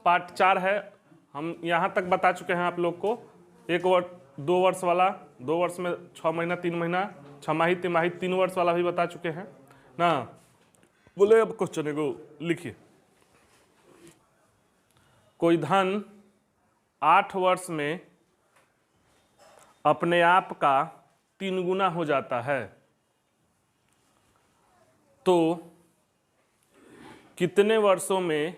Part 4 है। हम यहाँ तक बता चुके हैं आप लोग को। 1 वर्ष 2 वर्ष वाला, 2 वर्ष में 6 महीना 3 महीना, 6 माही तिमाही 3 वर्ष वाला भी बता चुके हैं ना। बोले अब क्वेश्चन को लिखिए। कोई धन 8 वर्ष में अपने आप का 3 गुना हो जाता है, तो कितने वर्षों में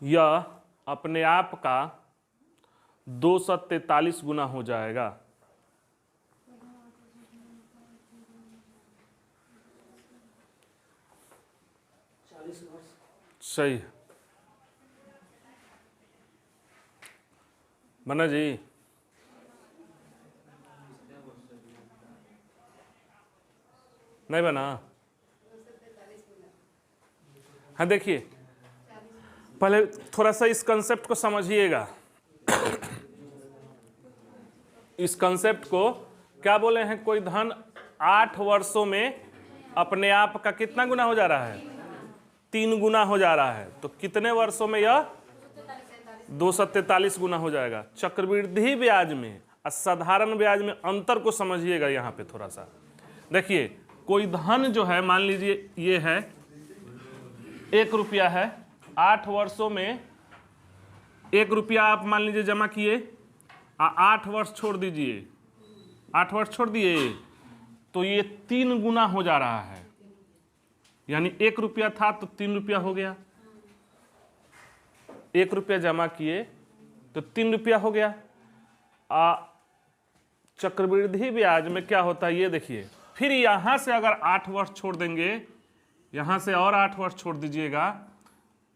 यह अपने आप का 243 गुना हो जाएगा? सही है मना जी। नहीं बना? हाँ देखिए, पहले थोड़ा सा इस कंसेप्ट को समझिएगा। इस कंसेप्ट को क्या बोले हैं? कोई धन 8 वर्षों में अपने आप का कितना गुना हो जा रहा है? 3 गुना हो जा रहा है। तो कितने वर्षों में यह 243 गुना हो जाएगा? चक्रवृद्धि ब्याज में और साधारण ब्याज में अंतर को समझिएगा। यहाँ पे थोड़ा सा देखिए, कोई धन जो है, मान लीजिए ये है 1 रुपया है, 8 वर्षों में 1 रुपया आप मान लीजिए जमा किए, 8 वर्ष छोड़ दीजिए, 8 वर्ष छोड़ दिए, तो ये 3 गुना हो जा रहा है। यानी 1 रुपया था तो 3 रुपया हो गया। 1 रुपया जमा किए तो 3 रुपया हो गया। चक्रवृद्धि ब्याज में क्या होता है ये देखिए। फिर यहां से अगर 8 वर्ष छोड़ देंगे, यहां से और 8 वर्ष छोड़ दीजिएगा,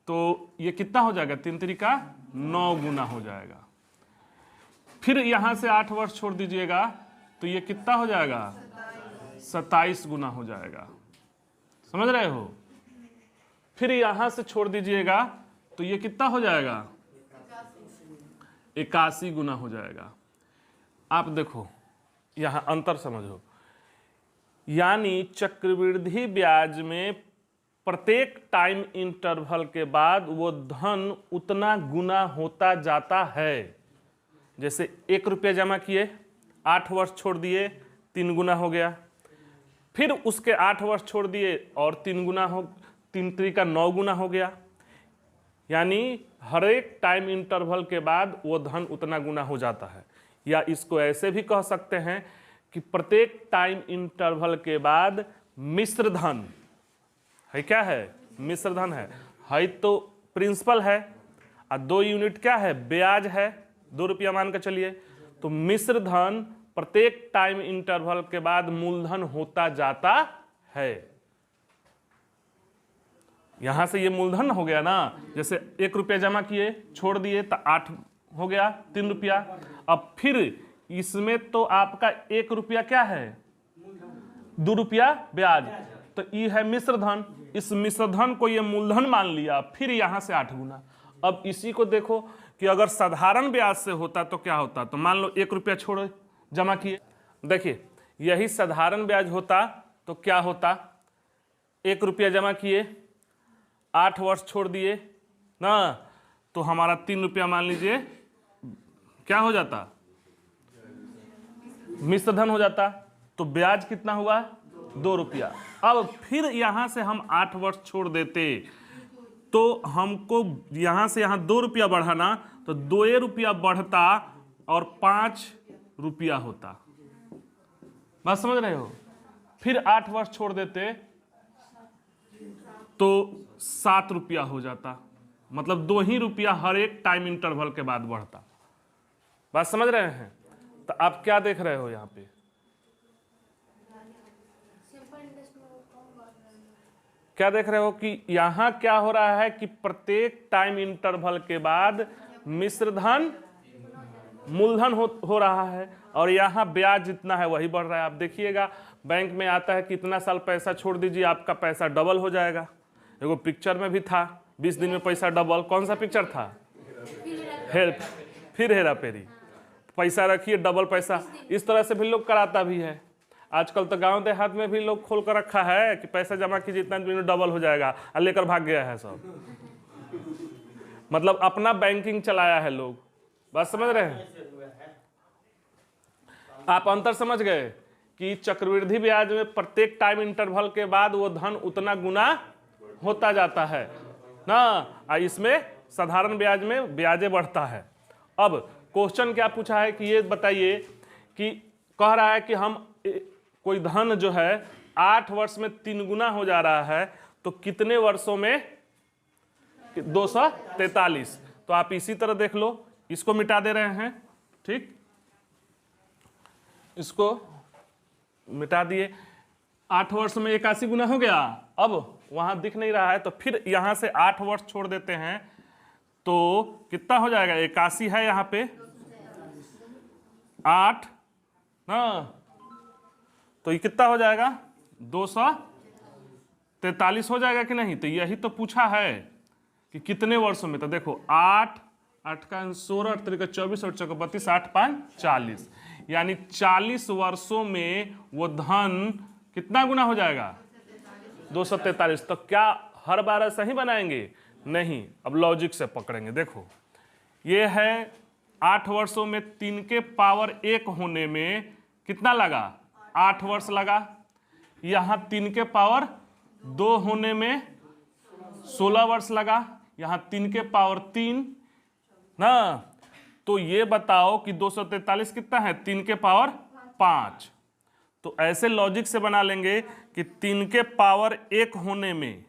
तो ये कितना हो जाएगा? 3 तरीका 9 गुना हो जाएगा। फिर यहां से 8 वर्ष छोड़ दीजिएगा तो ये कितना हो जाएगा? 27 गुना हो जाएगा। समझ रहे हो? फिर यहां से छोड़ दीजिएगा तो ये कितना हो जाएगा? 81 गुना हो जाएगा। आप देखो यहां अंतर समझो। यानी चक्रवृद्धि ब्याज में प्रत्येक टाइम इंटरवल के बाद वो धन उतना गुना होता जाता है। जैसे 1 रुपया जमा किए, 8 वर्ष छोड़ दिए, 3 गुना हो गया। फिर उसके 8 वर्ष छोड़ दिए और 3 गुना हो, 3 तरीका 9 गुना हो गया। यानी हर एक टाइम इंटरवल के बाद वो धन उतना गुना हो जाता है। या इसको ऐसे भी कह सकते हैं कि प्रत्येक टाइम इंटरवल के बाद मिश्र धन है। क्या है? मिश्र धन है तो प्रिंसिपल है और 2 यूनिट क्या है? ब्याज है। 2 रुपया मान कर चलिए। तो मिश्र धन प्रत्येक टाइम इंटरवल के बाद मूलधन होता जाता है। यहां से ये मूलधन हो गया ना। जैसे 1 रुपया जमा किए, छोड़ दिए तो 8 हो गया, 3 रुपया। अब फिर इसमें तो आपका 1 रुपया क्या है? 2 रुपया ब्याज। तो ये है मिश्र धन। इस मिश्र धन को ये मूलधन मान लिया। फिर यहां से 8 गुना। अब इसी को देखो कि अगर साधारण ब्याज से होता तो क्या होता? तो मान लो 1 रुपया छोड़ जमा किए, देखिए यही साधारण ब्याज होता तो क्या होता? 1 रुपया जमा किए, 8 वर्ष छोड़ दिए ना, तो हमारा 3 रुपया मान लीजिए क्या हो जाता? मिश्र धन हो जाता। तो ब्याज कितना हुआ? 2 रुपया। अब फिर यहां से हम 8 वर्ष छोड़ देते तो हमको यहां से यहां 2 रुपया बढ़ाना, तो 2 रुपया बढ़ता और 5 रुपया होता। बात समझ रहे हो? फिर 8 वर्ष छोड़ देते तो 7 रुपया हो जाता। मतलब 2 ही रुपया हर एक टाइम इंटरवल के बाद बढ़ता। बात समझ रहे हैं? तो आप क्या देख रहे हो यहाँ पे? क्या देख रहे हो कि यहां क्या हो रहा है कि प्रत्येक टाइम इंटरवल के बाद मिश्र धन मूलधन हो रहा है और यहाँ ब्याज जितना है वही बढ़ रहा है। आप देखिएगा बैंक में आता है कि इतना साल पैसा छोड़ दीजिए, आपका पैसा डबल हो जाएगा। एगो पिक्चर में भी था 20 दिन में पैसा डबल। कौन सा पिक्चर था? फिर हेरा फेरी। पैसा रखिए डबल पैसा। इस तरह से भी लोग कराता भी है। आजकल तो गांव देहात में भी लोग खोल कर रखा है कि पैसा जमा कीजिए इतना दिन में डबल हो जाएगा और लेकर भाग गया है सब। मतलब अपना बैंकिंग चलाया है लोग। बात समझ रहे हैं? आप अंतर समझ गए कि चक्रवृद्धि ब्याज में प्रत्येक टाइम इंटरवल के बाद वो धन उतना गुना होता जाता है ना, इसमें साधारण ब्याज में ब्याजे बढ़ता है। अब क्वेश्चन क्या पूछा है कि ये बताइए कि कह रहा है कि हम कोई धन जो है 8 वर्ष में 3 गुना हो जा रहा है, तो कितने वर्षों में? 243। तो आप इसी तरह देख लो, इसको मिटा दे रहे हैं, ठीक, इसको मिटा दिए। 8 वर्ष में 81 गुना हो गया। अब वहां दिख नहीं रहा है तो फिर यहां से 8 वर्ष छोड़ देते हैं तो कितना हो जाएगा? 81 है यहां पे, 8 ना, तो ये कितना हो जाएगा? 243 हो जाएगा कि नहीं? तो यही तो पूछा है कि कितने वर्षों में। तो देखो 8 का 16, 8 का 24 और 32, 8 5 40, यानी 40 वर्षों में वो धन कितना गुना हो जाएगा? 243। तो क्या हर बार ऐसा ही बनाएंगे? नहीं, अब लॉजिक से पकड़ेंगे। देखो ये है 8 वर्षों में 3 के पावर 1 होने में कितना लगा? 8 वर्ष लगा। यहाँ 3 के पावर 2 होने में 16 वर्ष लगा। यहाँ 3 के पावर 3 ना, तो ये बताओ कि 243 कितना है? 3 के पावर 5। तो ऐसे लॉजिक से बना लेंगे कि 3 के पावर 1 होने में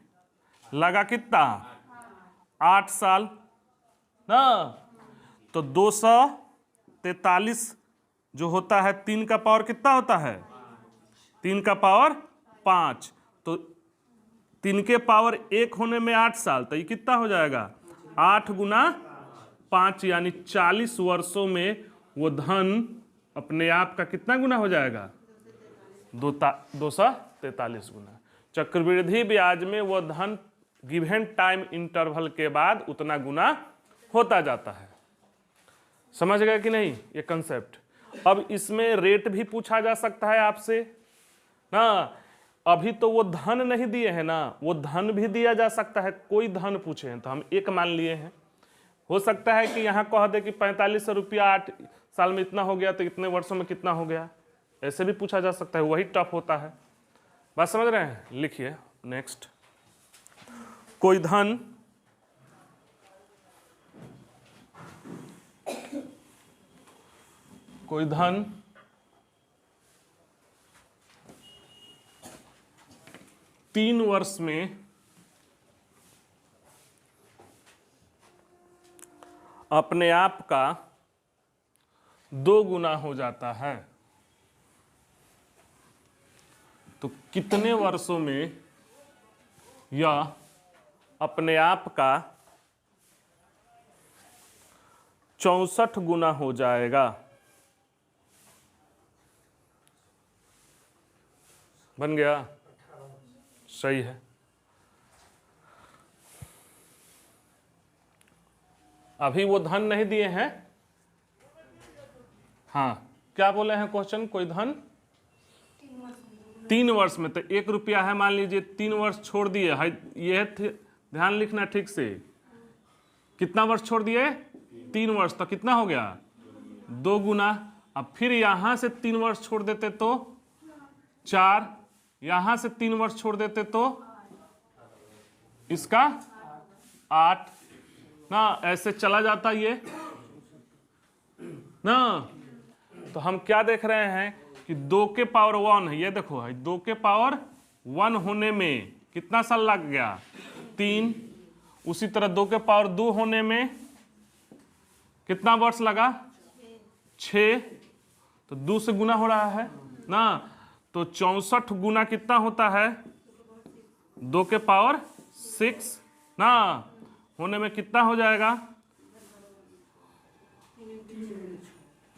लगा कितना? 8 साल ना, तो 243 जो होता है 3 का पावर कितना होता है? 3 का पावर 5। तो 3 के पावर 1 होने में 8 साल, तो ये कितना हो जाएगा? 8 गुना 5, यानी 40 वर्षों में वो धन अपने आप का कितना गुना हो जाएगा? 243 गुना। चक्रवृद्धि ब्याज में वो धन गिवन टाइम इंटरवल के बाद उतना गुना होता जाता है। समझ गए कि नहीं ये कंसेप्ट? अब इसमें रेट भी पूछा जा सकता है आपसे ना। अभी तो वो धन नहीं दिए हैं ना, वो धन भी दिया जा सकता है। कोई धन पूछे हैं तो हम 1 मान लिए हैं। हो सकता है कि यहाँ कह दे कि 4500 रुपया 8 साल में इतना हो गया, तो इतने वर्षों में कितना हो गया, ऐसे भी पूछा जा सकता है। वही टफ होता है। बात समझ रहे हैं? लिखिए नेक्स्ट। कोई धन कोई धन तीन वर्ष में अपने आप का 2 गुना हो जाता है, तो कितने वर्षों में यह अपने आप का 64 गुना हो जाएगा? बन गया? सही है। अभी वो धन नहीं दिए हैं। हाँ, क्या बोले हैं क्वेश्चन? कोई धन 3 वर्ष में, तो 1 रुपया है मान लीजिए, 3 वर्ष छोड़ दिए है। ये ध्यान लिखना ठीक से। कितना वर्ष छोड़ दिए? 3 वर्ष। तो कितना हो गया? 2 गुना। अब फिर यहां से 3 वर्ष छोड़ देते तो 4, यहां से 3 वर्ष छोड़ देते तो इसका 8 ना, ऐसे चला जाता ये ना। तो हम क्या देख रहे हैं कि 2 के पावर 1 है। ये देखो है 2 के पावर 1 होने में कितना साल लग गया? 3। उसी तरह 2 के पावर 2 होने में कितना वर्ष लगा? 6। तो 2 से गुना हो रहा है ना, तो 64 गुना कितना होता है? 2 के पावर 6 ना, होने में कितना हो जाएगा?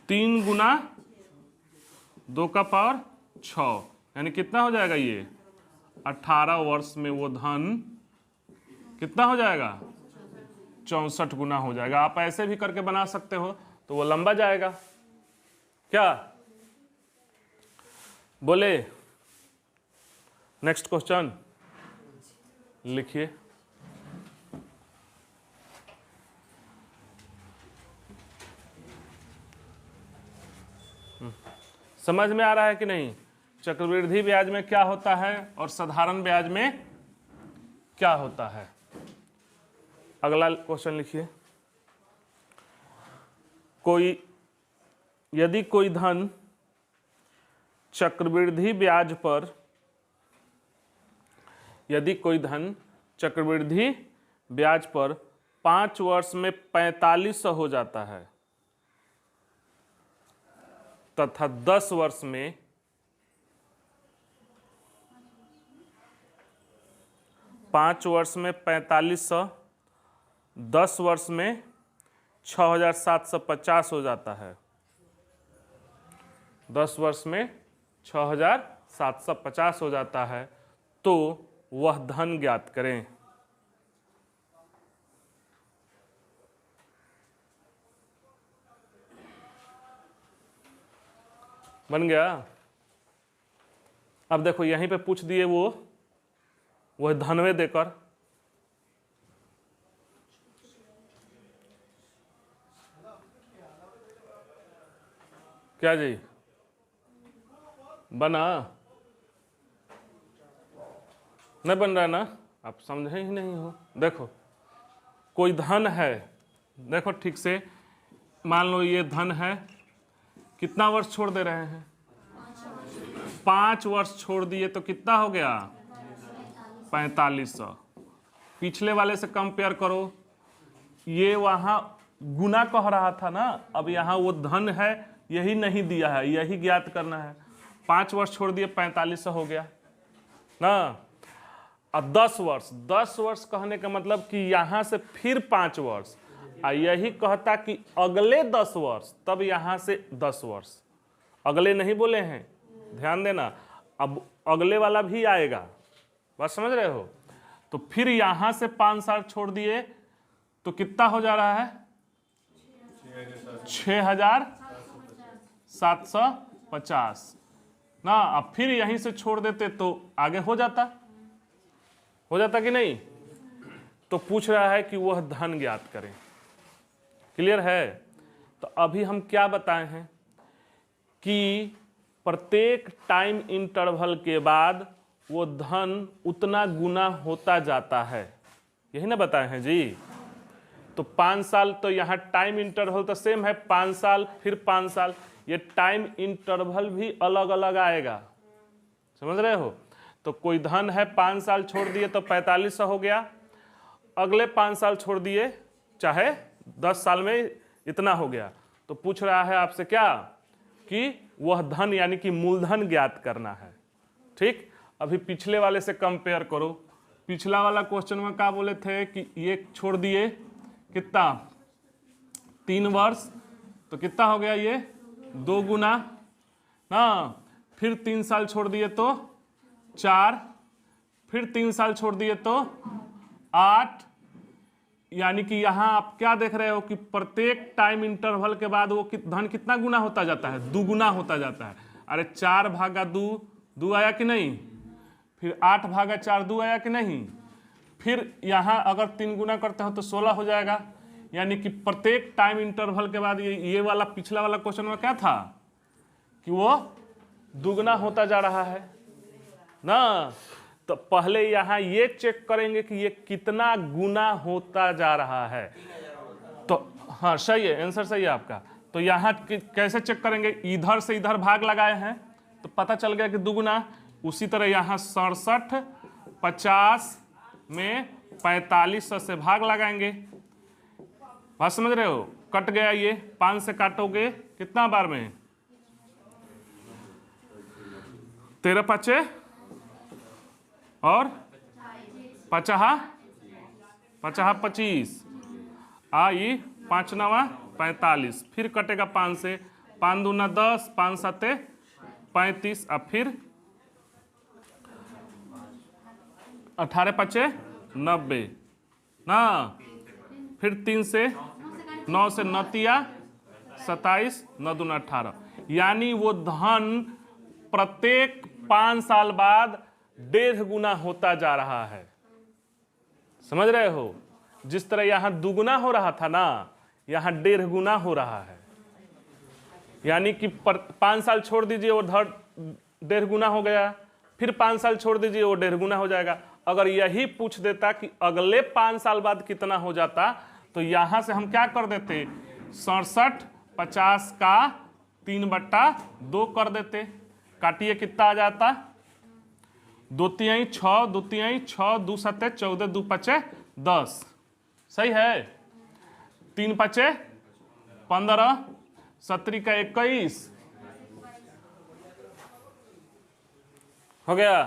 3 गुना 2 का पावर 6, यानी कितना हो जाएगा ये? 18 वर्ष में वो धन कितना हो जाएगा? 64 गुना हो जाएगा। आप ऐसे भी करके बना सकते हो, तो वो लंबा जाएगा। क्या बोले? नेक्स्ट क्वेश्चन लिखिए। समझ में आ रहा है कि नहीं? चक्रवृद्धि ब्याज में क्या होता है और साधारण ब्याज में क्या होता है। अगला क्वेश्चन लिखिए। यदि कोई धन चक्रवृद्धि ब्याज पर 5 वर्ष में 4500 हो जाता है तथा 10 वर्ष में 4500, 10 वर्ष में 6750 हो जाता है, 10 वर्ष में 6750 हो जाता है, तो वह धन ज्ञात करें। बन गया। अब देखो यहीं पे पूछ दिए वह धनवे देकर, क्या जी बना? नहीं बन रहा है ना? आप समझे ही नहीं हो। देखो कोई धन है, देखो ठीक से, मान लो ये धन है, कितना वर्ष छोड़ दे रहे हैं? 5 वर्ष छोड़ दिए तो कितना हो गया? 4500। पिछले वाले से कंपेयर करो, ये वहां गुना कह रहा था ना, अब यहाँ वो धन है, यही नहीं दिया है, यही ज्ञात करना है। 5 वर्ष छोड़ दिए 4500 हो गया ना। अब 10 वर्ष कहने का मतलब कि यहां से फिर 5 वर्ष, यही कहता कि अगले 10 वर्ष, तब यहां से 10 वर्ष, अगले नहीं बोले हैं, ध्यान देना। अब अगले वाला भी आएगा, बात समझ रहे हो? तो फिर यहां से 5 साल छोड़ दिए तो कितना हो जा रहा है? 6750 ना। अब फिर यहीं से छोड़ देते तो आगे हो जाता कि नहीं? तो पूछ रहा है कि वह धन ज्ञात करें। क्लियर है? तो अभी हम क्या बताए हैं कि प्रत्येक टाइम इंटरवल के बाद वो धन उतना गुना होता जाता है, यही ना बताए हैं जी। तो 5 साल तो यहाँ टाइम इंटरवल तो सेम है, 5 साल फिर 5 साल, ये टाइम इंटरवल भी अलग अलग आएगा, समझ रहे हो? तो कोई धन है, 5 साल छोड़ दिए तो 4500 हो गया, अगले 5 साल छोड़ दिए चाहे 10 साल में इतना हो गया। तो पूछ रहा है आपसे क्या कि वह धन यानी कि मूलधन ज्ञात करना है। ठीक, अभी पिछले वाले से कंपेयर करो। पिछला वाला क्वेश्चन में क्या बोले थे कि ये छोड़ दिए कितना? 3 वर्ष, तो कितना हो गया ये? 2 गुना ना। फिर 3 साल छोड़ दिए तो 4, फिर 3 साल छोड़ दिए तो 8, यानी कि यहां आप क्या देख रहे हो कि प्रत्येक टाइम इंटरवल के बाद वो धन कितना गुना होता जाता है? 2 गुना होता जाता है। अरे 4 भागा 2 आया कि नहीं? फिर 8 भागा 4 2 आया कि नहीं? फिर यहाँ अगर 3 गुना करते हो तो 16 हो जाएगा। यानी कि प्रत्येक टाइम इंटरवल के बाद ये वाला पिछला वाला क्वेश्चन में क्या था कि वो दुगना होता जा रहा है ना। तो पहले यहाँ ये चेक करेंगे कि ये कितना गुना होता जा रहा है। तो हाँ सही है, आंसर सही है आपका। तो यहाँ कैसे चेक करेंगे? इधर से इधर भाग लगाए हैं तो पता चल गया कि दुगुना। उसी तरह यहाँ 67 50 में 4500 से भाग लगाएंगे। बात समझ रहे हो? कट गया, ये 5 से काटोगे कितना बार में? 13 5 और 50 25 आई 5 9 45, फिर कटेगा 5 से, 5 दूना 10, 5 7 35, अब फिर 18 5 90 ना। फिर 3 से 9 से 9 तिया 27, 9 दूना 18, यानी वो धन प्रत्येक 5 साल बाद 1.5 गुना होता जा रहा है। समझ रहे हो? जिस तरह यहां दुगुना हो रहा था ना, यहां 1.5 गुना हो रहा है। यानी कि 5 साल छोड़ दीजिए वो 1.5 गुना हो गया, फिर 5 साल छोड़ दीजिए वो 1.5 गुना हो जाएगा। अगर यही पूछ देता कि अगले 5 साल बाद कितना हो जाता, तो यहां से हम क्या कर देते, 67 50 का 3/2 कर देते। काटिए कितना आ जाता, 2 तिहाई 6, 2 तिहाई 6, 2 सत्ते 14, 2 पचे 10, सही है। 3 पचे 15, 17 का 21 हो गया।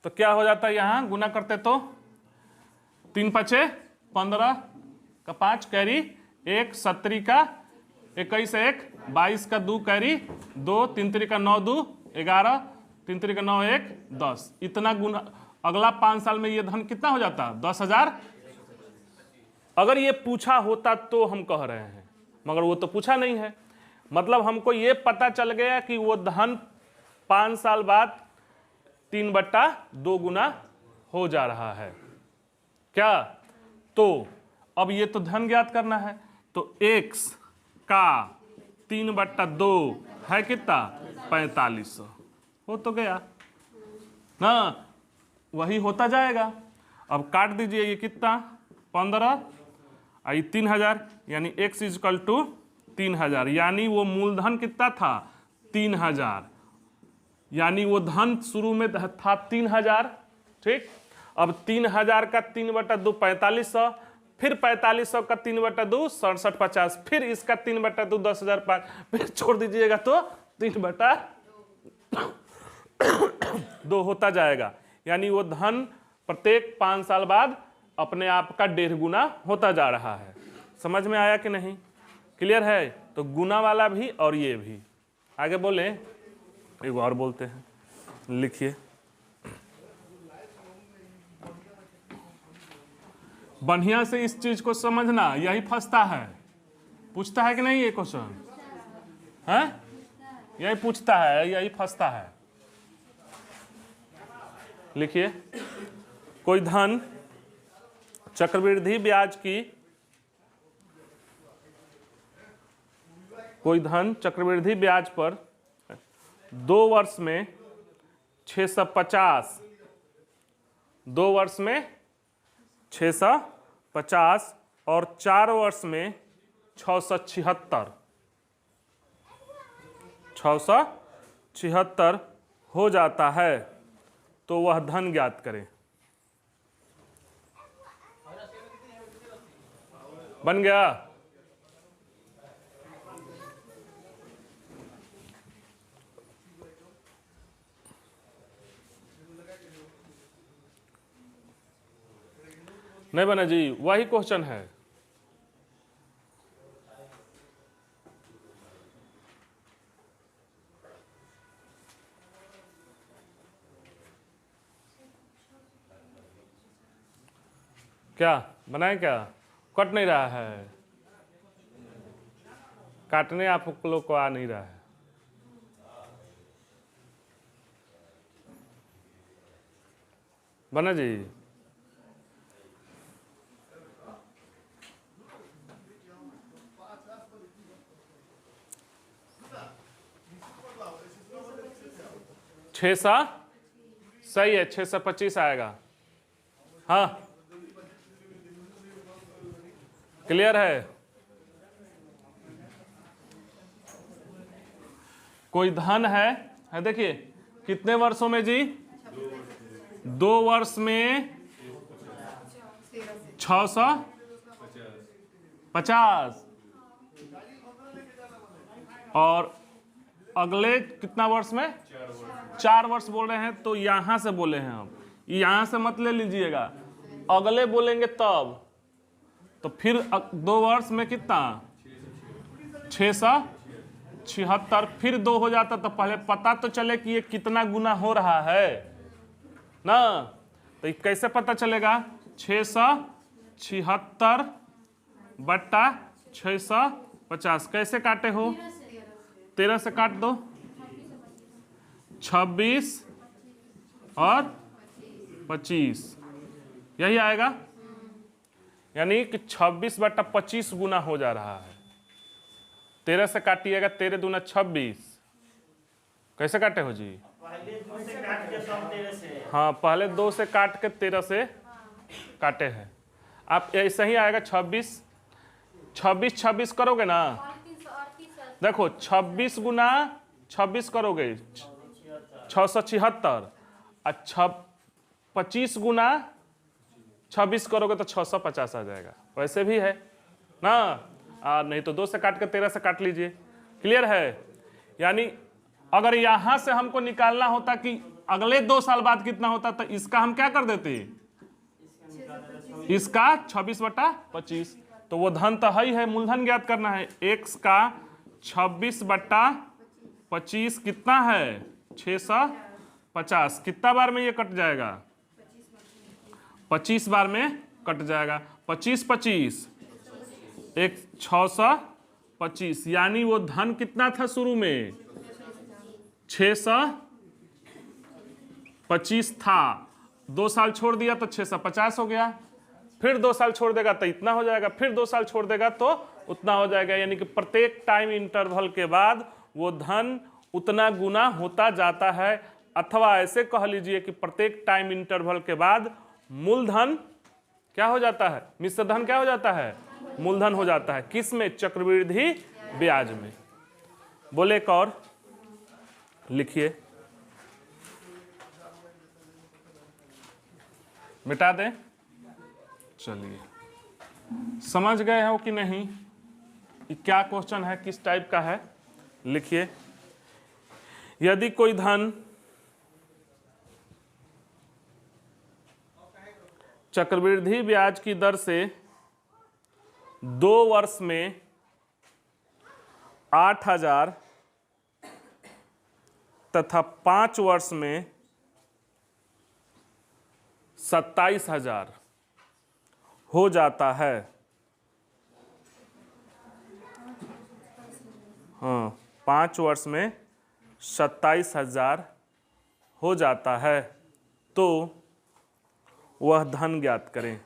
तो क्या हो जाता है, यहां गुना करते तो 3 पचे 15 का 5 कैरी 1, 17 का 21 1, 22 का 2 कैरी 2, 3 3 का 9 2 11, 3 3 का 9 1 10। इतना गुना अगला 5 साल में ये धन कितना हो जाता, 10,000। अगर ये पूछा होता तो हम कह रहे हैं, मगर वो तो पूछा नहीं है। मतलब हमको ये पता चल गया कि वो धन 5 साल बाद 3/2 गुना हो जा रहा है क्या। तो अब ये तो धन ज्ञात करना है, तो x का 3/2 है कितना, 4500 हो तो गया ना, वही होता जाएगा। अब काट दीजिए, ये कितना 15 और ये 3000, यानी x = 3000, यानी वो मूलधन कितना था 3000, यानी वो धन शुरू में था 3000। ठीक, अब 3000 का 3/2 4500, फिर 4500 का 3/2 67 50, फिर इसका 3/2 10,005, फिर छोड़ दीजिएगा तो 3/2 होता जाएगा। यानी वो धन प्रत्येक 5 साल बाद अपने आप का 1.5 गुना होता जा रहा है। समझ में आया कि नहीं, क्लियर है। तो गुना वाला भी और ये भी। आगे बोले, एक और बोलते हैं, लिखिए। बढ़िया से इस चीज को समझना, यही फंसता है। पूछता है कि नहीं ये क्वेश्चन है, यही पूछता है, यही फंसता है। लिखिए, कोई धन चक्रवृद्धि ब्याज की, कोई धन चक्रवृद्धि ब्याज पर 2 वर्ष में 650, 2 वर्ष में 650 और 4 वर्ष में 676 हो जाता है, तो वह धन ज्ञात करें। बन गया। नहीं बना जी, वही क्वेश्चन है। क्या बनाए, क्या कट नहीं रहा है, काटने आप लोग को आ नहीं रहा है। बना जी, छः सा सही है, 625 आएगा। हाँ क्लियर है। कोई धन है देखिए कितने वर्षों में जी, 2 वर्ष में 650 और अगले कितना वर्ष में 4 वर्ष बोल रहे हैं, तो यहां से बोले हैं हम, यहां से मत ले लीजिएगा, अगले बोलेंगे तब। तो फिर 2 वर्ष में कितना 676, फिर 2 हो जाता, तो पहले पता तो चले कि ये कितना गुना हो रहा है ना। तो ये कैसे पता चलेगा, 676 बट्टा 650 कैसे काटे हो, 13 से काट दो, 26 और 25 यही आएगा। यानी कि 26/25 गुना हो जा रहा है। 13 से काटिएगा, 13 दूना 26। कैसे काटे हो जी? पहले 2 से काट के सब 13 से। हाँ, पहले 2 से काट के 13 से काटे हैं। आप ऐसे ही आएगा 26, 26 करोगे ना, देखो 26 गुना 26 करोगे 676, अच्छा 25 गुना 26 करोगे तो 650 आ जाएगा। वैसे भी है ना, नहीं तो 2 से काट के 13 से काट लीजिए। क्लियर है? यानी अगर यहां से हमको निकालना होता कि अगले 2 साल बाद कितना होता, तो इसका हम क्या कर देते, इसका 26/25। तो वो धन तो है, मूलधन ज्ञात करना है। x का 26/25 कितना है? 650। कितना बार में ये कट जाएगा? 25 बार में कट जाएगा। 25 25 एक 625, यानी वो धन कितना था शुरू में? 625 था। 2 साल छोड़ दिया तो 650 हो गया। फिर 2 साल छोड़ देगा तो इतना हो जाएगा, फिर 2 साल छोड़ देगा तो उतना हो जाएगा। यानी कि प्रत्येक टाइम इंटरवल के बाद वो धन उतना गुना होता जाता है। अथवा ऐसे कह लीजिए कि प्रत्येक टाइम इंटरवल के बाद मूलधन क्या हो जाता है? मिश्र धन क्या हो जाता है? मूलधन हो जाता है। किस में? चक्रवृद्धि ब्याज में। बोले एक और लिखिए, मिटा दें। चलिए, समझ गए हो कि नहीं? क्या क्वेश्चन है, किस टाइप का है? लिखिए, यदि कोई धन चक्रवृद्धि ब्याज की दर से 2 वर्ष में 8,000 तथा 5 वर्ष में 27,000 हो जाता है। हाँ, 5 वर्ष में 27,000 हो जाता है, तो वह धन ज्ञात करें।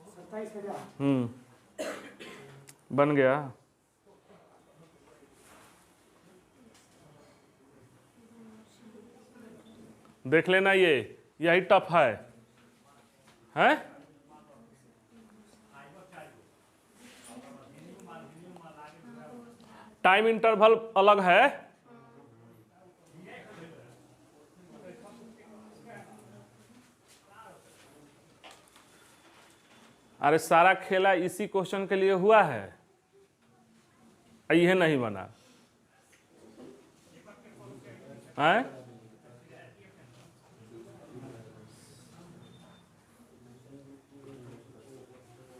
27,000 बन गया। देख लेना, यही टफ है, हैं? टाइम इंटरवल अलग है। अरे सारा खेला इसी क्वेश्चन के लिए हुआ है, ये नहीं बना है?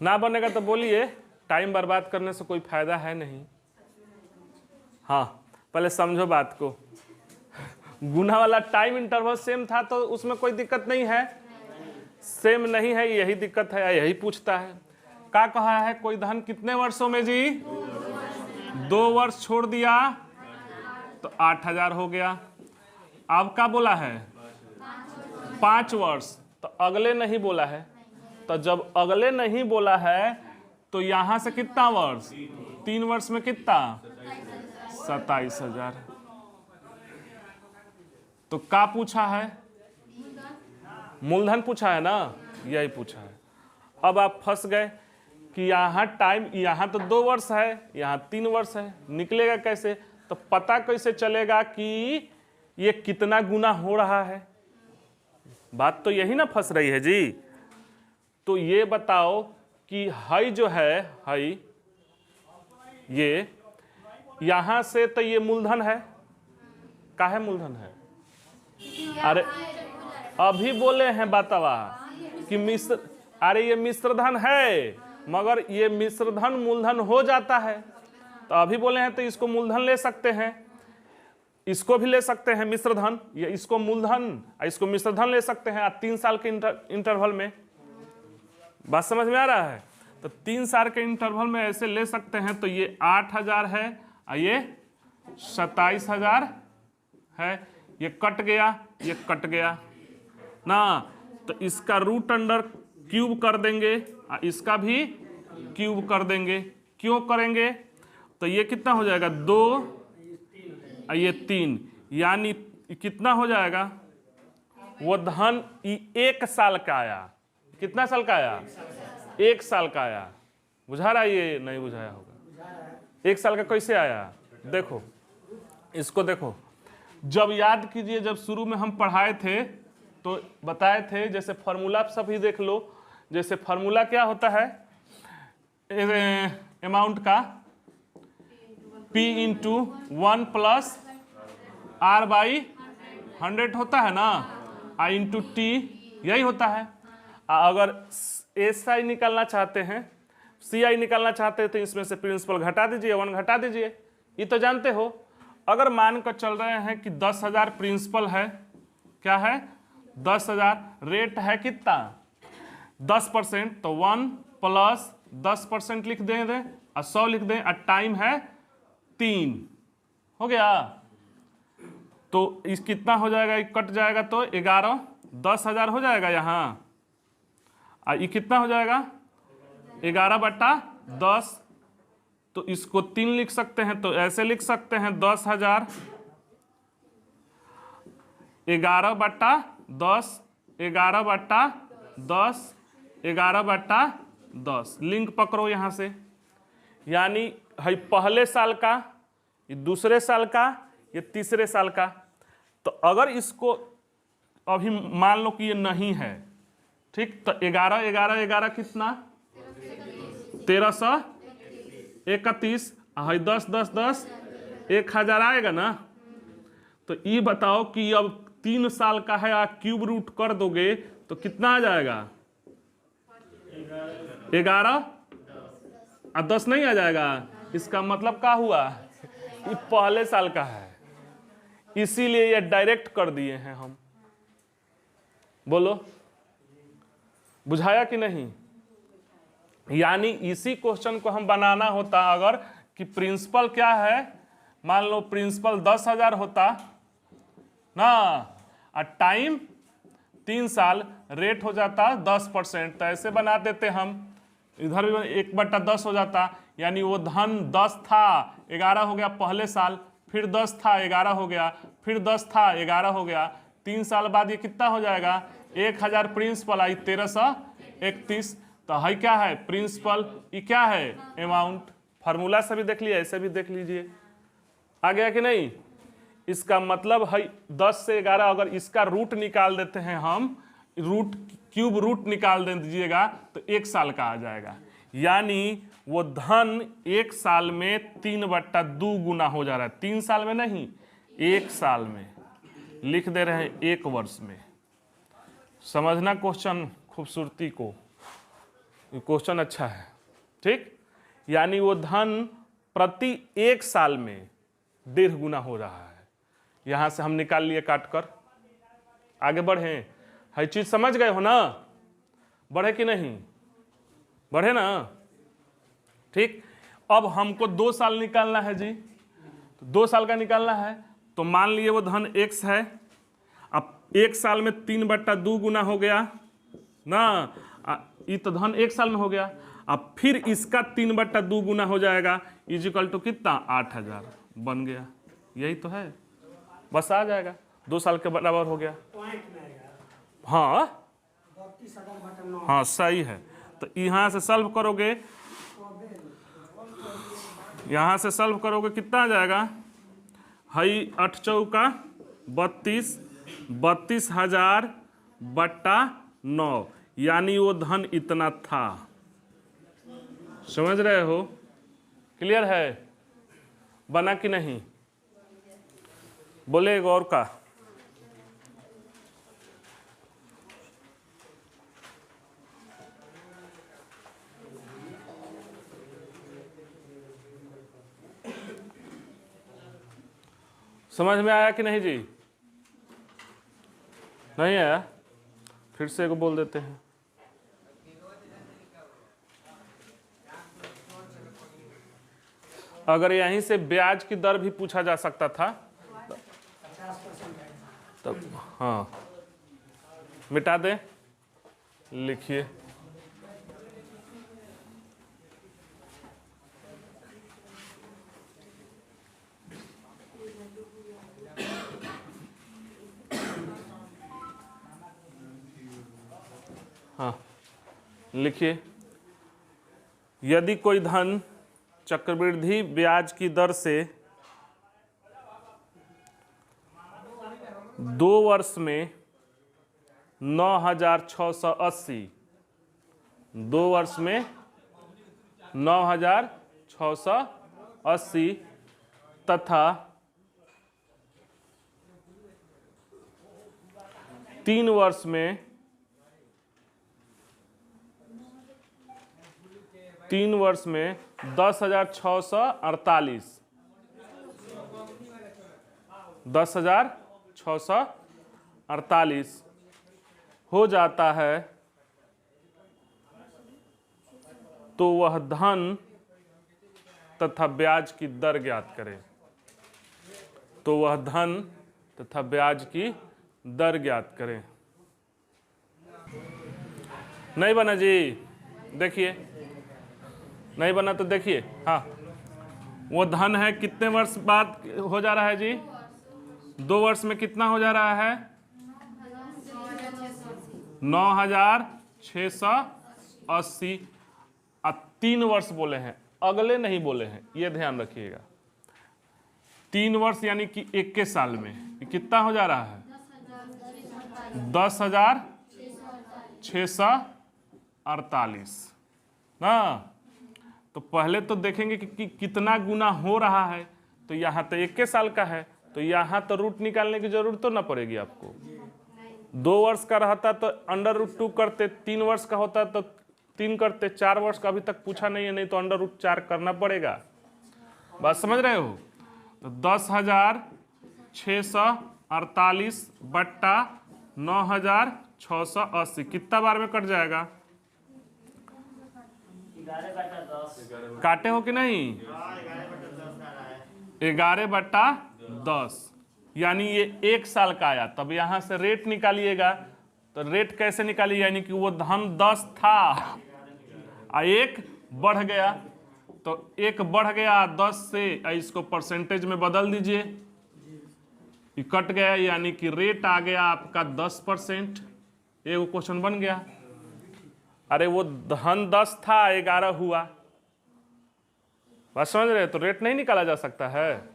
ना बनेगा तो बोलिए, टाइम बर्बाद करने से कोई फायदा है नहीं। हाँ, पहले समझो बात को। गुना वाला टाइम इंटरवल सेम था तो उसमें कोई दिक्कत नहीं है। सेम नहीं है, यही दिक्कत है, यही पूछता है। क्या कहा है? कोई धन कितने वर्षों में जी? 2 वर्ष छोड़ दिया तो 8,000 हो गया। अब क्या बोला है? 5 वर्ष। तो अगले नहीं बोला है, तो जब अगले नहीं बोला है तो यहां से कितना वर्ष? 3 वर्ष में कितना? 27,000। तो क्या पूछा है? मूलधन पूछा है ना, यही पूछा है। अब आप फंस गए कि यहाँ टाइम, यहाँ तो 2 वर्ष है, यहाँ 3 वर्ष है, निकलेगा कैसे? तो पता कैसे चलेगा कि ये कितना गुना हो रहा है? बात तो यही ना फंस रही है जी। तो ये बताओ कि हाई जो है, हाई ये यहां से तो ये मूलधन है। काहे मूलधन है? अरे अभी बोले हैं बतावा कि मिश्र, अरे ये मिश्रधन है, मगर ये मिश्रधन मूलधन हो जाता है। तो अभी बोले हैं तो इसको मूलधन ले सकते हैं, इसको भी ले सकते हैं मिश्रधन, ये इसको मूलधन, इसको मिश्रधन ले सकते हैं 3 साल के इंटरवल में। बात समझ में आ रहा है? तो 3 साल के इंटरवल में ऐसे ले सकते हैं। तो ये 8,000 है और ये 27,000 है। ये कट गया, ये कट गया ना, तो इसका रूट अंडर क्यूब कर देंगे और इसका भी क्यूब कर देंगे। क्यों करेंगे? तो ये कितना हो जाएगा 2 और ये 3, यानी कितना हो जाएगा? वो धन 1 साल का आया। कितना साल का आया? 1 साल का आया। बुझा रहा है? ये नहीं बुझाया होगा। 1 साल का कैसे आया? देखो इसको, देखो जब याद कीजिए, जब शुरू में हम पढ़ाए थे तो बताए थे, जैसे फॉर्मूला सभी देख लो। जैसे फॉर्मूला क्या होता है अमाउंट का? P इंटू 1 प्लस R/100 होता है ना, I इंटू टी, यही होता है। अगर SI निकालना चाहते हैं, CI निकालना चाहते हैं, तो इसमें से प्रिंसिपल घटा दीजिए, 1 घटा दीजिए, ये तो जानते हो। अगर मान कर चल रहे हैं कि 10,000 प्रिंसिपल है, क्या है? 10,000, रेट है कितना? 10%, तो 1 प्लस 10% लिख दें और 100 लिख दें, और टाइम है 3, हो गया। तो इस कितना हो जाएगा? ये कट जाएगा तो 11, 10,000 हो जाएगा यहाँ, और ये कितना हो जाएगा? 11/10। तो इसको 3 लिख सकते हैं, तो ऐसे लिख सकते हैं 10,000 11/10, 11/10, 11/10। लिंक पकड़ो यहाँ से, यानी है पहले साल का, ये दूसरे साल का, ये तीसरे साल का। तो अगर इसको अभी मान लो कि ये नहीं है, ठीक, तो 11 11 11 कितना? 1331, 10 10 10, 1000 आएगा ना। तो ये बताओ कि अब 3 साल का है, आप क्यूब रूट कर दोगे तो कितना आ जाएगा? 11 और 10 नहीं आ जाएगा। इसका मतलब क्या हुआ? ये पहले साल का है, इसीलिए ये डायरेक्ट कर दिए हैं हम। बोलो बुझाया कि नहीं? यानी इसी क्वेश्चन को हम बनाना होता अगर कि प्रिंसिपल क्या है, मान लो प्रिंसिपल 10,000 होता ना, और टाइम 3 साल, रेट हो जाता 10%, तो ऐसे बना देते हम। इधर भी 1/10 हो जाता, यानी वो धन 10 था, 11 हो गया पहले साल, फिर 10 था 11 हो गया, फिर 10 था 11 हो गया। 3 साल बाद ये कितना हो जाएगा? 1000 प्रिंसिपल आई 1331। तो है क्या है? प्रिंसिपल। ये क्या है? अमाउंट। फार्मूला से भी देख लिया, ऐसे भी देख लीजिए। आ गया कि नहीं? इसका मतलब है 10 से 11, अगर इसका रूट निकाल देते हैं हम, रूट क्यूब रूट निकाल दीजिएगा तो 1 साल का आ जाएगा। यानी वो धन 1 साल में 3/2 गुना हो जा रहा है। 3 साल में नहीं, 1 साल में लिख दे रहे हैं, 1 वर्ष में। समझना क्वेश्चन खूबसूरती को, क्वेश्चन अच्छा है, ठीक। यानी वो धन प्रति 1 साल में 1.5 गुना हो रहा है। यहां से हम निकाल लिए काट कर। आगे बढ़े, हर चीज समझ गए हो ना? बढ़े कि नहीं? बढ़े ना? ठीक। अब हमको 2 साल निकालना है जी, तो 2 साल का निकालना है। तो मान लिए वो धन x है, अब 1 साल में 3/2 गुना हो गया ना, ये तो धन 1 साल में हो गया। अब फिर इसका 3/2 गुना हो जाएगा, इजिकल टू कितना? 8000 बन गया। यही तो है, बस आ जाएगा, 2 साल के बराबर हो गया। हाँ हाँ सही है। तो यहाँ से सॉल्व करोगे, यहाँ से सॉल्व करोगे कितना आ जाएगा? हई 8 चौका 32, 32,000/9, यानी वो धन इतना था। समझ रहे हो? क्लियर है? बना कि नहीं? बोले गौर का। समझ में आया कि नहीं जी? नहीं आया? फिर से एक बोल देते हैं। अगर यहीं से ब्याज की दर भी पूछा जा सकता था तब, हाँ मिटा दे, लिखिए हाँ लिखिए, यदि कोई धन चक्रवृद्धि ब्याज की दर से 2 वर्ष में 9,680, 2 वर्ष में 9,680 तथा 3 वर्ष में 10,648, 10,648 हो जाता है, तो वह धन तथा ब्याज की दर ज्ञात करें। तो वह धन तथा ब्याज की दर ज्ञात करें। नहीं बना जी, देखिए नहीं बना तो देखिए। हाँ, वो धन है कितने वर्ष बाद हो जा रहा है जी? 2 वर्ष में कितना हो जा रहा है? 9,680। 3 वर्ष बोले हैं, अगले नहीं बोले हैं, ये ध्यान रखिएगा। 3 वर्ष यानी कि 21 साल में कितना हो जा रहा है? 10,648 ना। तो पहले तो देखेंगे कि कितना गुना हो रहा है। तो यहाँ तो 21 साल का है, तो यहाँ तो रूट निकालने की जरूरत तो ना पड़ेगी आपको। 2 वर्ष का रहता तो √2 करते, 3 वर्ष का होता तो 3 करते, 4 वर्ष का अभी तक पूछा नहीं है, नहीं तो √4 करना पड़ेगा। बात समझ रहे हो? तो 10,648 बट्टा 9,680 कितना बार में कट जाएगा? 11/10। काटे हो कि नहीं? 11/10, यानी ये 1 साल का आया। तब यहां से रेट निकालिएगा। तो रेट कैसे निकालिए? यानी कि वो धन 10 था और 1 बढ़ गया, तो 1 बढ़ गया 10 से, इसको परसेंटेज में बदल दीजिए, ये कट गया, यानी कि रेट आ गया आपका 10%। एक क्वेश्चन बन गया। अरे वो धन 10 था, 11 हुआ। बात समझ रहे? तो रेट नहीं निकाला जा सकता है।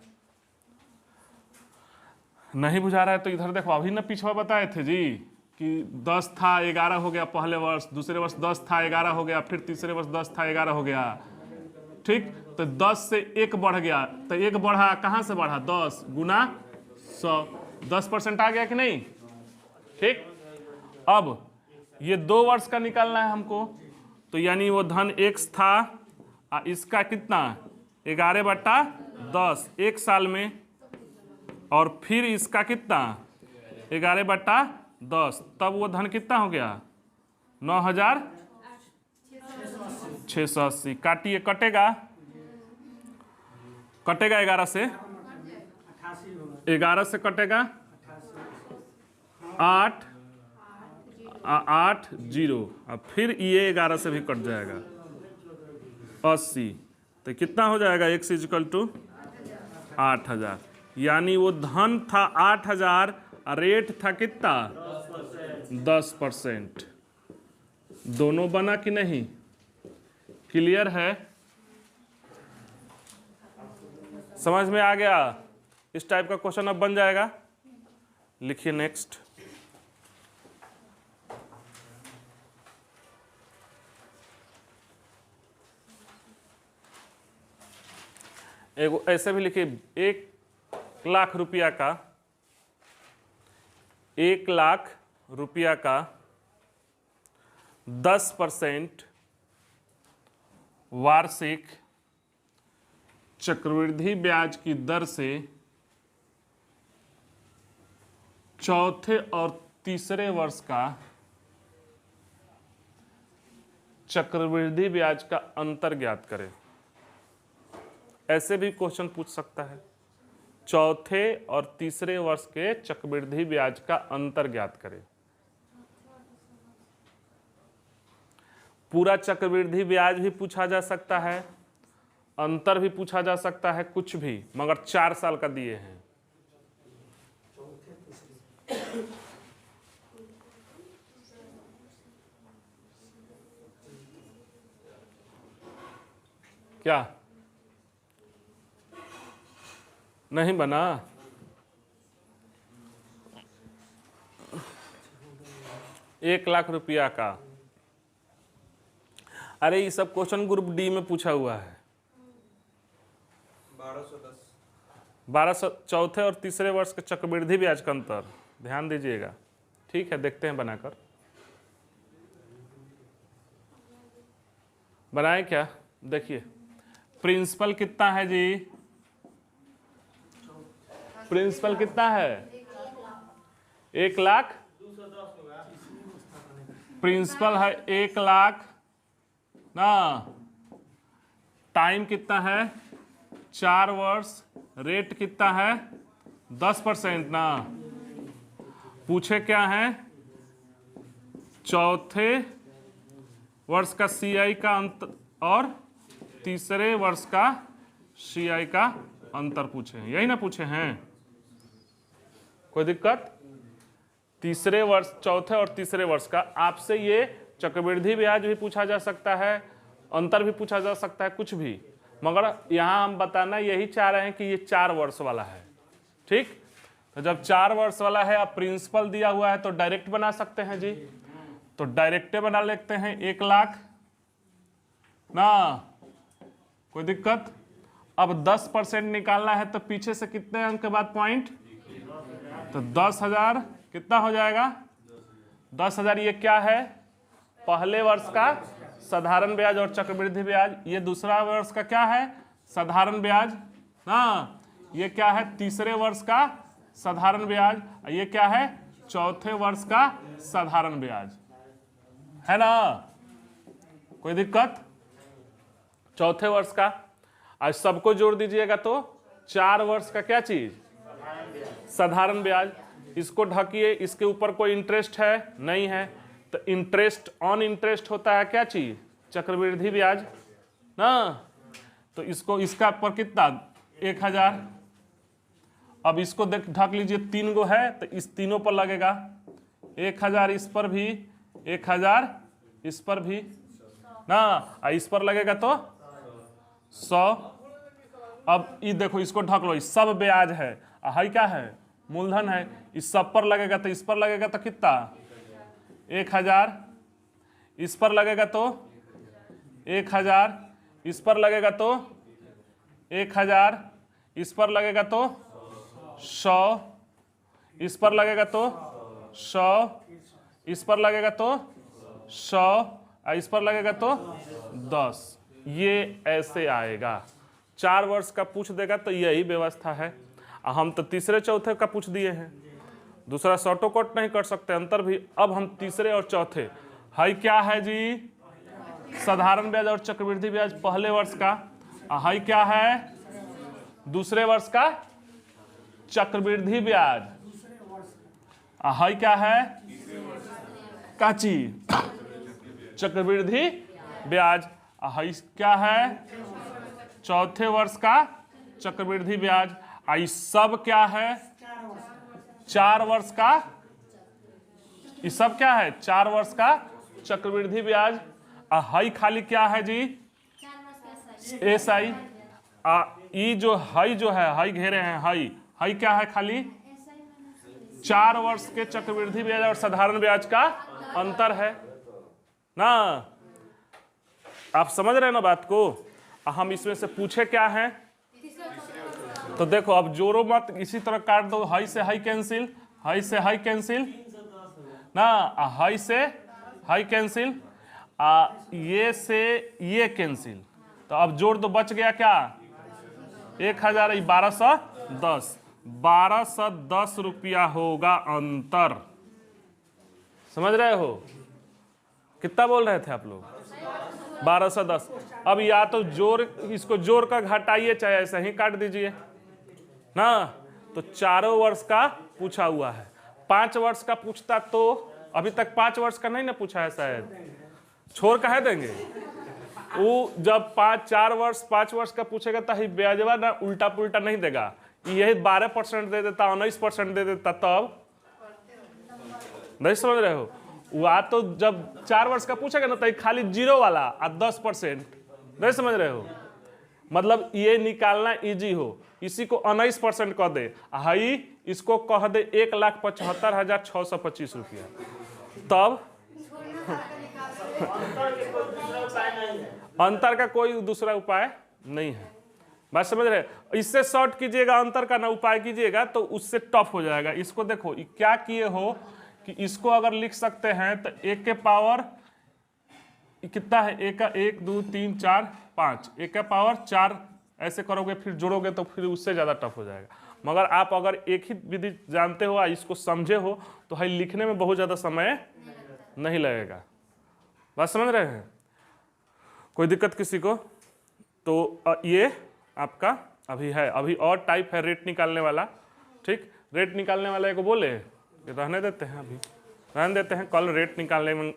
नहीं बुझा रहा है तो इधर देखो, अभी ना पिछवा बताए थे जी कि 10 था 11 हो गया पहले वर्ष, दूसरे वर्ष 10 था 11 हो गया, फिर तीसरे वर्ष 10 था 11 हो गया। ठीक, तो 10 से 1 बढ़ गया, तो 1 बढ़ा, कहां से बढ़ा? 10 गुना 100, 10% आ गया कि नहीं? ठीक, अब ये 2 वर्ष का निकालना है हमको। तो यानी वो धन x था, इसका कितना? 11/10 1 साल में, और फिर इसका कितना? 11/10, तब वो धन कितना हो गया? 9,680। काटिए, कटेगा 11 से, 11 से कटेगा 8 0, और फिर ये 11 से भी कट जाएगा 80। तो कितना हो जाएगा? x = 8,000। यानी वो धन था 8,000 और रेट था कितना? 10%। दोनों बना कि नहीं? क्लियर है? समझ में आ गया? इस टाइप का क्वेश्चन अब बन जाएगा। लिखिए नेक्स्ट। एगो ऐसे भी लिखिए, 1 लाख रुपया का 10% वार्षिक चक्रवृद्धि ब्याज की दर से चौथे और तीसरे वर्ष का चक्रवृद्धि ब्याज का अंतर ज्ञात करें। ऐसे भी क्वेश्चन पूछ सकता है, चौथे और तीसरे वर्ष के चक्रवृद्धि ब्याज का अंतर ज्ञात करें। पूरा चक्रवृद्धि ब्याज भी पूछा जा सकता है, अंतर भी पूछा जा सकता है, कुछ भी, मगर 4 साल का दिए हैं। क्या नहीं बना? 1,00,000 रुपया का। अरे ये सब क्वेश्चन ग्रुप डी में पूछा हुआ है। 1200 चौथे और तीसरे वर्ष के चक्रवृद्धि ब्याज का अंतर, ध्यान दीजिएगा। ठीक है, देखते हैं बनाकर। बनाए क्या? देखिए प्रिंसिपल कितना है जी? प्रिंसिपल कितना है? 1,00,000। प्रिंसिपल है 1,00,000 ना। टाइम कितना है? 4 वर्ष। रेट कितना है? 10% ना। पूछे क्या है? चौथे वर्ष का CI का अंतर और तीसरे वर्ष का CI का अंतर पूछे हैं, यही ना पूछे हैं? कोई दिक्कत? तीसरे वर्ष, चौथे और तीसरे वर्ष का आपसे ये चक्रवृद्धि ब्याज भी पूछा जा सकता है, अंतर भी पूछा जा सकता है, कुछ भी। मगर यहाँ हम बताना यही चाह रहे हैं कि ये 4 वर्ष वाला है। ठीक, तो जब 4 वर्ष वाला है, अब प्रिंसिपल दिया हुआ है तो डायरेक्ट बना सकते हैं जी। तो डायरेक्टे बना लेते हैं 1,00,000 ना। कोई दिक्कत? अब 10% निकालना है तो पीछे से कितने अंक के बाद पॉइंट? तो 10,000 कितना हो जाएगा? 10,000 ये क्या है? पहले वर्ष का साधारण ब्याज और चक्रवृद्धि ब्याज। ये दूसरा वर्ष का क्या है? साधारण ब्याज ना। ये क्या है? तीसरे वर्ष का साधारण ब्याज। ये क्या है? चौथे वर्ष का साधारण ब्याज, है ना। कोई दिक्कत? चौथे वर्ष का आज सबको जोड़ दीजिएगा तो 4 वर्ष का क्या चीज? साधारण ब्याज। इसको ढकिए, इसके ऊपर कोई इंटरेस्ट है? नहीं है। तो इंटरेस्ट ऑन इंटरेस्ट होता है क्या चीज? चक्रवृद्धि ब्याज ना। तो इसको, इसका पर कितना? 1,000। अब इसको देख ढक लीजिए, 3 गो है तो इस तीनों पर लगेगा 1,000, इस पर भी 1,000, इस पर भी ना, इस पर लगेगा तो 100। अब ये देखो, इसको ढक लो, इस सब ब्याज है, हाई क्या है? मूलधन है। इस सब पर लगेगा तो इस पर लगेगा तो कितना? 1,000। इस पर लगेगा तो 1,000, इस पर लगेगा तो 1,000, इस पर लगेगा तो 100, इस पर लगेगा तो 100, इस पर लगेगा तो 100, इस पर लगेगा तो 10। ये ऐसे आएगा। 4 वर्ष का पूछ देगा तो यही व्यवस्था है। हम तो तीसरे चौथे का पूछ दिए हैं, दूसरा शॉर्टो कट नहीं कर सकते, अंतर भी। अब हम तीसरे और चौथे, हाई क्या है जी? साधारण ब्याज और चक्रवृद्धि ब्याज पहले वर्ष का। हाई क्या है? दूसरे वर्ष का चक्रवृद्धि ब्याज। हाई क्या है? काची? चक्रवृद्धि ब्याज। हाई क्या है? चौथे वर्ष का चक्रवृद्धि ब्याज। आई सब क्या है? 4 वर्ष का। ये सब क्या है? 4 वर्ष का चक्रवृद्धि ब्याज। हाई खाली क्या है जी? SI। ई जो हाई जो है, हाई घेरे हैं, हाई, हाई क्या है? खाली 4 वर्ष के चक्रवृद्धि ब्याज और साधारण ब्याज का अंतर है ना। आप समझ रहे हैं ना बात को? हम इसमें से पूछे क्या है? तो देखो, अब जोड़ो मत, इसी तरह काट दो। हाई से हाई कैंसिल, हाई से हाई कैंसिल ना, हाई से हाई कैंसिल, ये से ये कैंसिल। तो अब जोड़ दो, बच गया क्या? 1,000, 1,210। 1,210 रुपया होगा अंतर। समझ रहे हो? कितना बोल रहे थे आप लोग? 1,210। अब या तो जोड़, इसको जोड़ कर घटाइए, चाहे ऐसे ही काट दीजिए ना। तो 4 वर्ष का पूछा हुआ है। 5 वर्ष का पूछता तो अभी तक 5 वर्ष का नहीं ना पूछा है शायद, छोड़ कहे देंगे। वो जब 4 वर्ष 5 वर्ष का पूछेगा तो ब्याजवा ना उल्टा पुल्टा नहीं देगा। यही 12% दे देता, 19% दे देता, तब नहीं समझ रहे हो? वह तो जब 4 वर्ष का पूछेगा ना तो खाली 0 वाला और 10%, नहीं समझ रहे हो? मतलब ये निकालना इजी हो, इसी को 19% कह दे, हाई इसको कह दे 1,75,625 रुपया, तब अंतर का कोई दूसरा उपाय नहीं है। बात समझ रहे? इससे शॉर्ट कीजिएगा, अंतर का ना उपाय कीजिएगा तो उससे टफ हो जाएगा। इसको देखो क्या किए हो कि इसको अगर लिख सकते हैं तो 1 के पावर कितना है, 1 2 3 4 5, 1 का पावर 4 ऐसे करोगे, फिर जोड़ोगे तो फिर उससे ज़्यादा टफ हो जाएगा। मगर आप अगर एक ही विधि जानते हो, इसको समझे हो, तो है लिखने में बहुत ज़्यादा समय नहीं लगेगा। बात समझ रहे हैं? कोई दिक्कत किसी को? तो ये आपका अभी है, अभी और टाइप है रेट निकालने वाला। ठीक, रेट निकालने वाले को बोले कि रहने देते हैं, अभी रहने देते हैं, कल रेट निकालने में